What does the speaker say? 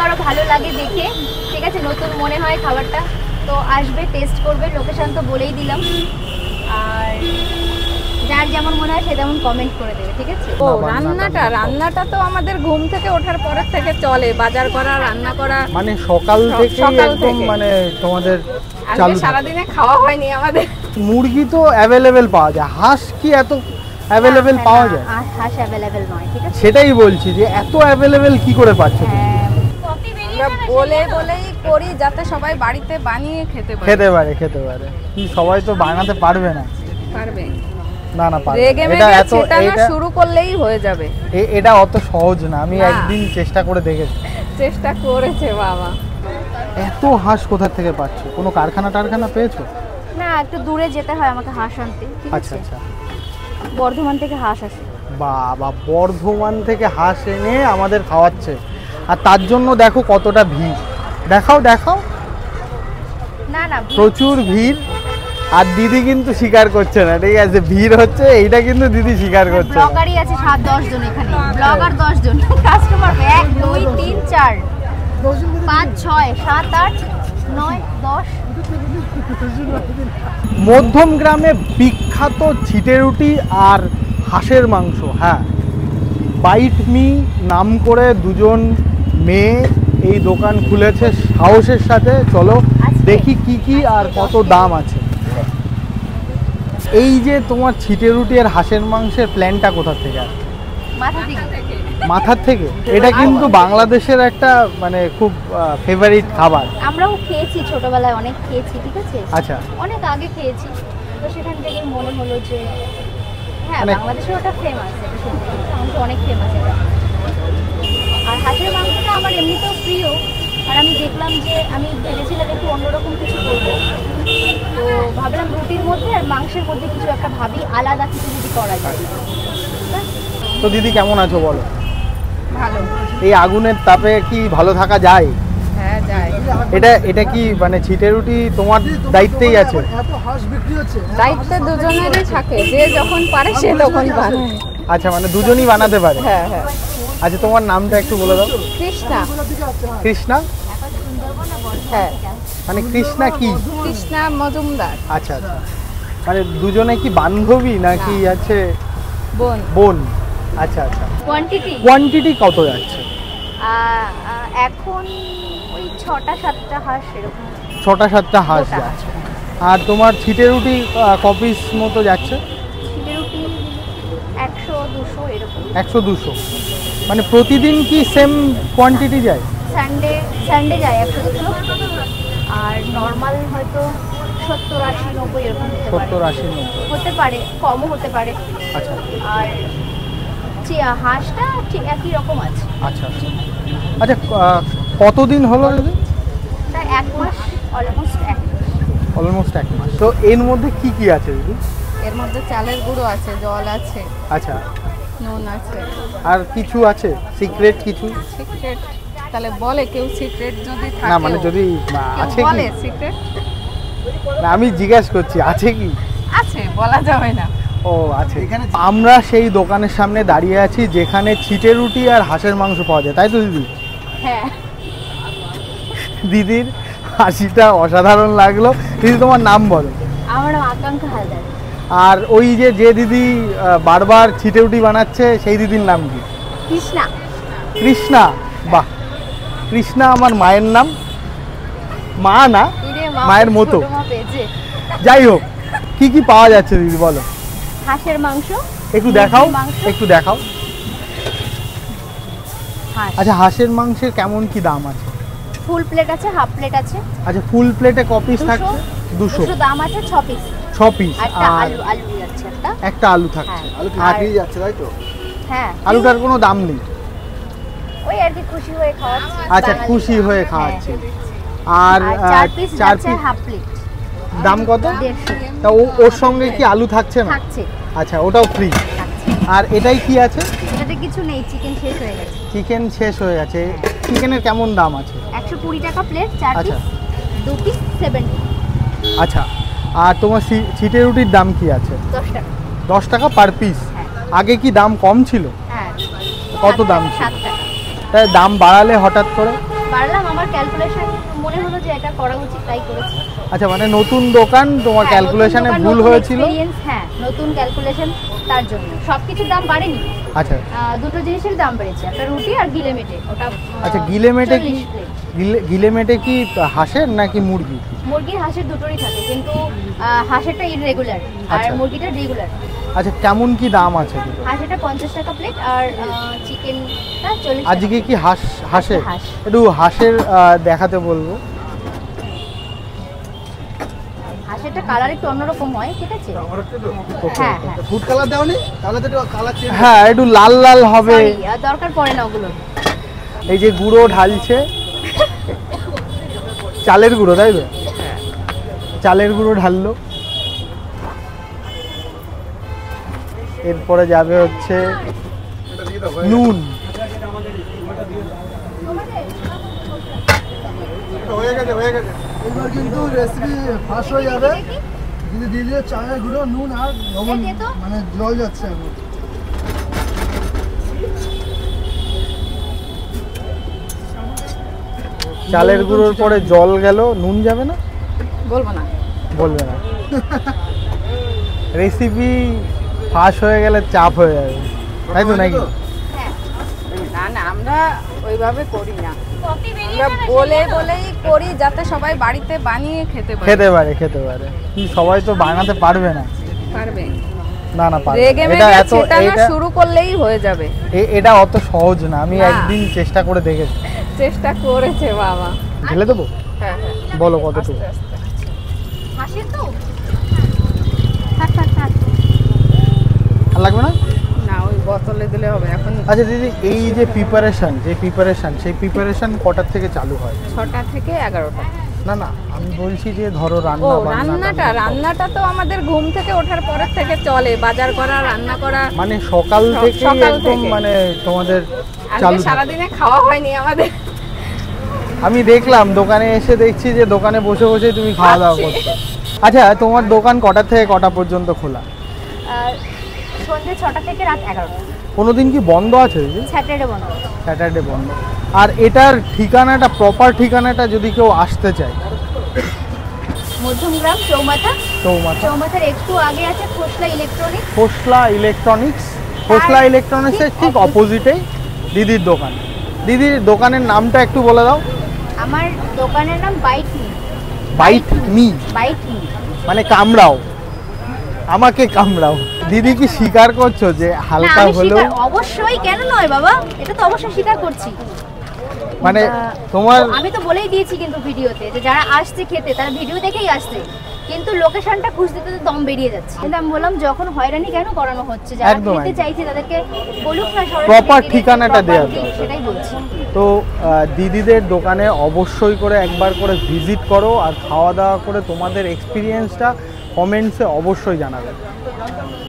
কারো ভালো লাগে দেখে, ঠিক আছে, নতুন মনে হয় খাবারটা, তো আসবে, টেস্ট করবে। লোকেশন তো বলেই দিলাম, আর যার যেমন মনে হয় সে তেমন কমেন্ট করে দেবে, ঠিক আছে। ও রান্নাটা তো আমাদের ঘুম থেকে ওঠার পরের থেকে চলে, বাজার করা, রান্না করা, মানে সকাল থেকে একদম মানে তোমাদের চালু। সারাদিনে খাওয়া হয়নি আমাদের। মুরগি তো অ্যাভেলেবেল পাওয়া যায়, হাঁস কি এত অ্যাভেলেবেল পাওয়া যায়? হাঁস অ্যাভেলেবেল নয়, ঠিক আছে। সেটাই বলছি যে এত অ্যাভেলেবেল কি করে পাচ্ছ? বলেই করি যাতে সবাই বাড়িতে বানিয়ে খেতে পারে। খেতে পারে কি সবাই তো বানাতে পারবে না। পারবে না পারবে। এটা শুরু করলেই হয়ে যাবে। এটা অত সহজ না, আমি একদিন চেষ্টা করে দেখেছি। চেষ্টা করেছে বাবা। এত হাঁস কোথা থেকে পাচ্ছ? কোনো কারখানা পেয়েছো? না, একটু দূরে যেতে হয় আমাকে হাঁস আনতে, ঠিক আছে। আচ্ছা, বর্ধমান থেকে হাঁস আসে। বাবা, বর্ধমান থেকে হাঁস এনে আমাদের খাওয়াচ্ছে, আর তার জন্য দেখো কতটা ভিড়। দেখাও। না প্রচুর ভিড়, আর দিদি কিন্তু স্বীকার করছে না, ঠিক আছে, ভিড় হচ্ছে এইটা কিন্তু দিদি স্বীকার করছে। ব্লগারই আছে 7-10 জন এখানে, ব্লগার 10 জন, কাস্টমার 1 2 3 4 5 6 7 8 9 10। মধ্যম গ্রামে বিখ্যাত ছিটে রুটি আর হাঁসের মাংস। হ্যাঁ, বাইট মি নাম করে দুজন মেয়ে এই দোকান খুলেছে সাহসের সাথে। চলো দেখি কি আর কত দাম আছে। এই যে তোমার ছিটে রুটি আর হাঁসের মাংসের প্ল্যানটা কোথা থেকে আসে? মাথার থেকে। এটা কিন্তু বাংলাদেশের একটা মানে খুব ফেভারিট খাবার। আমরাও খেয়েছি ছোটবেলায়, অনেক খেয়েছি, ঠিক আছে। আচ্ছা, অনেক আগে খেয়েছি, তো সেখান থেকে মনে হলো যে হ্যাঁ, বাংলাদেশে ওটা ফেমাস, এটা সত্যি, অনেক ফেমাস এটা। আর হাঁসের মাংসটা আমার এমনিতেও প্রিয়, আর আমি দেখলাম যে আমি ভেবেছিলাম একটু অন্যরকম কিছু করবো, তো ভাবলাম রুটির মধ্যে আর মাংসের মধ্যে কিছু একটা ভাবি, আলাদা কিছু যদি করা যায়। তো দিদি কেমন আছো বলো? ভালো। এই আগুনের তাপে কি ভালো থাকা যায়? হ্যাঁ যায়। এটা কি মানে ছিটে রুটি তোমার দায়িত্বেই আছে? দায়িত্ব দুজনেরই থাকে, যে যখন পারে সে তখন বানায়। আচ্ছা, মানে দুজনই বানাতে পারে। হ্যাঁ। আচ্ছা, তোমার নামটা একটু বলে দাও। কৃষ্ণা। হ্যাঁ, মানে কৃষ্ণা কি? কৃষ্ণা মজুমদার। আচ্ছা, মানে দুজনে কি বান্ধবী নাকি আছে? বোন। আচ্ছা। কোয়ান্টিটি কত যাচ্ছে এখন? ওই 6টা-7টা হাঁস এরকম। 6টা-7টা হাঁস যাচ্ছে। আর তোমার ছিটে রুটি কপিস মতো যাচ্ছে? ছিটে রুটি 100-200 এরকম। 100-200, মানে প্রতিদিন কি সেম কোয়ান্টিটি যায়? সানডে যায় 100-200, আর নর্মাল হয়তো 70-80-90 এরকম হতে পারে, কমও হতে পারে। আচ্ছা। আর হাঁসটা ঠিক একই রকম আছে। আচ্ছা, কতদিন হলো দিদি? প্রায় 1 মাস, অলমোস্ট 1 মাস। তো এর মধ্যে কি আছে দিদি? এর মধ্যে চালের গুঁড়ো আছে, জল আছে, আচ্ছা, নুন আছে। আর কিছু আছে সিক্রেট কিছু? সিক্রেট তাহলে বলে কেউ, সিক্রেট যদি থাকে না, মানে যদি আছে বলে কি সিক্রেট? না, আমি জিজ্ঞাসা করছি আছে কি? আছে, বলা যাবে না। ও আছে। আমরা সেই দোকানের সামনে দাঁড়িয়ে আছি যেখানে ছিটে রুটি আর হাঁসের মাংস পাওয়া যায়, তাই তো দিদি? হ্যাঁ। দিদির হাসিটা অসাধারণ লাগলো। দিদি, তোমার নাম বলো। আমার নাম আকাঙ্ক্ষা হালদার। আর ওই যে দিদি বারবার ছিটে রুটি বানাচ্ছে সেই দিদির নাম কি? কৃষ্ণা। বাহ, কৃষ্ণা আমার মায়ের নাম। মা না, মায়ের মতো। যাই হোক, কি পাওয়া যাচ্ছে দিদি বলো? হাঁসের মাংস একটু দেখাও। আচ্ছা, হাঁসের মাংসের কেমন কি দাম আছে? ফুল প্লেট আছে, হাফ প্লেট আছে। আচ্ছা, ফুল প্লেটে ক পিস থাকছে? 200 দাম আছে 6 পিস। 6 পিস। আর আলু যাচ্ছে একটা আলু থাকছে। আলু কি যাচ্ছে তাই তো? হ্যাঁ, আলুটার কোনো দাম নেই, ওই আর কি খুশি হয়ে খাওয়াচ্ছি। আচ্ছা, খুশি হয়ে খাওয়াচ্ছি। আর 4 পিস যাচ্ছে হাফ প্লেট। দাম কত? 150। তা ওর সঙ্গে কি আলু থাকছে না? থাকছে। আচ্ছা, ওটাও ফ্রি। আর এটাই কি আছে? এটাতে কিছু নেই, চিকেন শেষ হয়ে গেছে। চিকেন শেষ হয়ে গেছে। চিকেনের কেমন দাম আছে? 120 টাকা প্লেট, 4 পিস, 2 পিস 70। আচ্ছা, আর তোমার ছিটে রুটির দাম কি আছে? 10 টাকা। 10 টাকা পার পিস। আগে কি দাম কম ছিল? হ্যাঁ। কত দাম ছিল? 7 টাকা। তাই দাম বাড়ালে হঠাৎ করে? পারলাম, আমার ক্যালকুলেশন মনে হলো যে এটা করা উচিত, তাই করেছি। আচ্ছা, মানে নতুন দোকান, তোমার হ্যাঁ, ক্যালকুলেশনে নতুন দোকান, ভুল নতুন হয়েছিল। experience, হ্যাঁ নতুন ক্যালকুলেশন, তার জন্য সবকিছুর দাম বাড়েনি। আচ্ছা দুটো জিনিসের দাম বেড়েছে, একটা রুটি আর গিলেমেটে। ওটা আচ্ছা, গিলেমেটে কি 40 প্লেট। গিলেমেটে কি হাঁসের নাকি মুরগি? মুরগির হাঁসের দুটোরই থাকে, কিন্তু হাঁসেরটা ইররেগুলার আর আচ্ছা। মুরগিটা রেগুলার। আচ্ছা, কেমন কি দাম আছে দুটো? হাঁসেরটা 50 টাকা প্লেট আর চিকেনটা 40 টাকা। আজকে কি হাঁসের হাঁস। একটু হাঁসের দেখাতে বলবো। হাঁসেরটা কালার একটু অন্যরকম হয়, ঠিক আছে? হ্যাঁ হ্যাঁ ফুড কালার দাওনি তাহলে তো একটু কালার চেঞ্জ। হ্যাঁ, একটু লাল লাল হবে। Sorry, দরকার পড়ে না ওগুলো। এই যে গুঁড়ো ঢালছে, চালের গুঁড়ো, তাই তো? চালের গুঁড়ো ঢাললো, এরপরে যাবে হচ্ছে নুন। হয়ে গেছে হয়ে গেছে। এবার কিন্তু রেসিপি ফাঁস হয়ে যাবে। যদি দিয়ে দিয়ে চালের গুঁড়ো, নুন আর লবণ, দে তো। মানে জল যাচ্ছে এখন। চালের গুঁড়োর পরে জল গেল, নুন যাবে না? বলবো না। বলবে না। রেসিপি ফাঁস হয়ে গেলে চাপ হয়ে যাবে, তাই তো নাকি? হ্যাঁ, না না, আমরা ওইভাবে করি না। কফি বেরিয়ে আমরা বলেই করি যাতে সবাই বাড়িতে বানিয়ে খেতে পারে। খেতে পারে কি সবাই তো বানাতে পারবে না। পারবে। না না, পারবে রেগে না। এটা মেগে এত ছেটানো শুরু করলেই হয়ে যাবে। এটা অত সহজ না। আমি না। একদিন চেষ্টা করে দেখেছি। চেষ্টা করেছে বাবা। ঢেলে দেবো? হ্যাঁ হ্যাঁ, বলো কতটুকু? আস্তে আস্তে। হাঁসের তো থাক থাক থাক। আর লাগবে না? না, ওই বোতলে দিলে হবে এখন। আচ্ছা দিদি, এই যে প্রিপারেশন সেই প্রিপারেশন কটার থেকে চালু হয়? 6টা থেকে 11টা। না না, আমি বলছি যে ধরো ও রান্না রান্নাটা তো আমাদের ঘুম থেকে ওঠার পরের থেকে চলে, বাজার করা, রান্না করা। মানে সকাল থেকে সকাল একদম থেকে। মানে তোমাদের আজকে চালু থাকে। সারাদিনে খাওয়া হয়নি আমাদের। আমি দেখলাম দোকানে এসে দেখছি যে দোকানে বসে বসে তুমি খাওয়া দাওয়া খাচ্ছি। করছো। আচ্ছা, তোমার দোকান কটা থেকে কটা পর্যন্ত খোলা? সন্ধ্যে 6টা থেকে রাত 11টা। কোনোদিন কি বন্ধ আছে দিদি? স্যাটারডে বন্ধ। স্যাটারডে বন্ধ। আর এটার ঠিকানাটা, প্রপার ঠিকানাটা যদি কেউ আসতে চায়? মধ্যমগ্রাম চৌমাথা। চৌমাথা। চৌমাথার একটু আগে আছে খোসলা ইলেকট্রনিক্স। খোসলা ইলেকট্রনিক্স। খোসলা ইলেকট্রনিক্সের ঠিক অপোজিটেই দিদির দোকান। দিদির দোকানের নামটা একটু বলে দাও। আমার দোকানের নাম bite me. Bite me bite me মানে কামড়াও, আমাকে কামড়াও। দিদি কি স্বীকার করছো যে হালকা হলেও? অবশ্যই, কেন নয় বাবা, এটা তো অবশ্যই স্বীকার করছি। মানে তোমার আমি তো বলেই দিয়েছি কিন্তু ভিডিওতে যে যারা আসছে খেতে তারা ভিডিও দেখেই আসছে, কিন্তু লোকেশনটা খুঁজতে তো দম বেরিয়ে যাচ্ছে। কিন্তু আমি বললাম যখন হয়রানি কেন করানো হচ্ছে, যারা একদম, খেতে একদম। চাইছে তাদেরকে বলুক না সরাসরি Proper দিদি, ঠিকানাটা proper দেওয়া ঠিক, দরকার। সেটাই বলছি। তো দিদিদের দোকানে অবশ্যই করে একবার করে ভিজিট করো, আর খাওয়া দাওয়া করে তোমাদের এক্সপিরিয়েন্সটা কমেন্টসে অবশ্যই জানাবে।